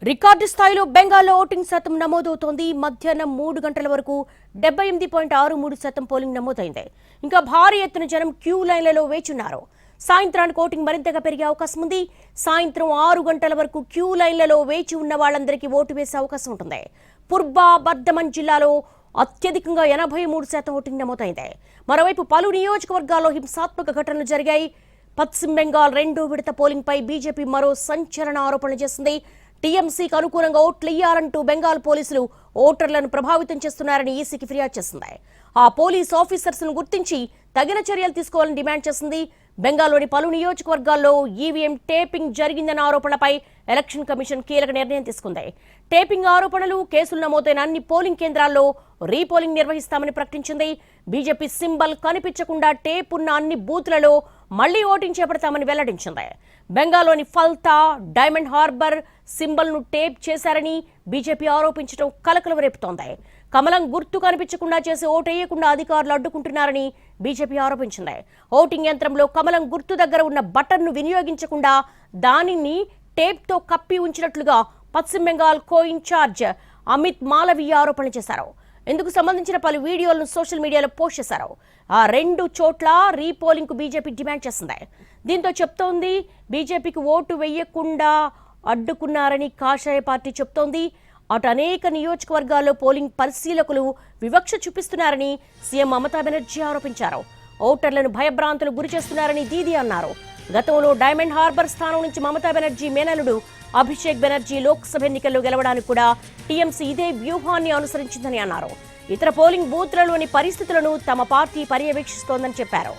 Record స్థాయిలో బెంగాల్లో voting శాతం నమోదవుతోంది. మధ్యాహ్నం 3 గంటల వరకు 78.63% పోలింగ్ నమోదైంది. ఇంకా భారీ ఎత్తున జనం క్యూ లైన్లలో వేచున్నారు. సాయంత్రానికి ఓటింగ్ మరింతగా పెరిగే అవకాశం ఉంది. సాయంత్రం 6 గంటల వరకు క్యూ లైన్లలో వేచి ఉన్న వాళ్ళందరికీ ఓటు వేసే అవకాశం ఉంటుంది. పుర్బా బర్ధమన్ జిల్లాలో అత్యధికంగా 83% ఓటింగ్ నమోదైంది. మరోవైపు పలు నియోజకవర్గాల్లో హింసాత్మక ఘటనలు జరిగాయి. పశ్చిమ బెంగాల్ 2వ విడత పోలింగ్ పై బీజేపీ మరో సంచలన ఆరోపణలు చేసింది. టీఎంసీకి అనుకూలంగా ఓట్లు ఇయ్యాలంటూ బెంగాల్ పోలీసులు ఓటర్లను ప్రభావితం చేస్తున్నారని ఈసీకి ఫిర్యాదు చేసింది. ఆ పోలీస్ ఆఫీసర్స్ ను గుర్తించి తగిన చర్యలు తీసుకోవాలని డిమాండ్ చేసింది. బెంగాల్లోని పలు నియోజకవర్గాల్లో ఈవీఎం టేపింగ్ జరిగిందన్న ఆరోపణలపై ఎలక్షన్ కమిషన్ కీలక నిర్ణయం తీసుకుంది. టేపింగ్ ఆరోపణలు, కేసులు నమోదైన అన్ని పోలింగ్ కేంద్రాల్లో రీపోలింగ్ నిర్వహిస్తామని ప్రకటించింది. బీజేపీ సింబల్ కనిపించకుండా టేప్ ఉన్న అన్ని బూత్లలో మళ్లీ ఓటింగ్ చేపడతామని వెల్లడించింది. బెంగాల్లోని ఫల్తా, డైమండ్ హార్బర్ సింబల్ ను టేప్ చేశారని బీజేపీ ఆరోపించడం కలకలం రేపుతోంది. కమలం గుర్తు కనిపించకుండా చేసి ఓటేయకుండా అధికారులు అడ్డుకుంటున్నారని బీజేపీ ఆరోపించింది. ఓటింగ్ యంత్రంలో కమలం గుర్తు దగ్గర ఉన్న బటన్ ను వినియోగించకుండా దానిని టేప్ తో కప్పి ఉంచినట్లుగా పశ్చిమ బెంగాల్ కో ఇన్ఛార్జ్ అమిత్ మాలవీయ ఆరోపణలు చేశారు. ఇందుకు సంబంధించిన పలు వీడియోలను సోషల్ మీడియాలో పోస్ట్ చేశారు. ఆ 2 చోట్ల రీపోలింగ్ కు బీజేపీ డిమాండ్ చేసింది. దీంతో చెప్తోంది బీజేపీకి ఓటు వేయకుండా అడ్డుకున్నారని కాషాయ పార్టీ చెప్తోంది. అటు అనేక నియోజకవర్గాల్లో పోలింగ్ పరిశీలకులు వివక్ష చూపిస్తున్నారని సీఎం మమతా బెనర్జీ ఆరోపించారు. ఓటర్లను భయభ్రాంతులు గురి చేస్తున్నారని దీదీ అన్నారు. గతంలో డైమండ్ హార్బర్ స్థానం నుంచి మమతా బెనర్జీ మేనలుడు అభిషేక్ బెనర్జీ లోక్సభ ఎన్నికల్లో గెలవడానికి కూడా టీఎంసీ ఇదే వ్యూహాన్ని అనుసరించిందని అన్నారు. ఇతర పోలింగ్ బూత్లలోని పరిస్థితులను తమ పార్టీ పర్యవేక్షిస్తోందని చెప్పారు.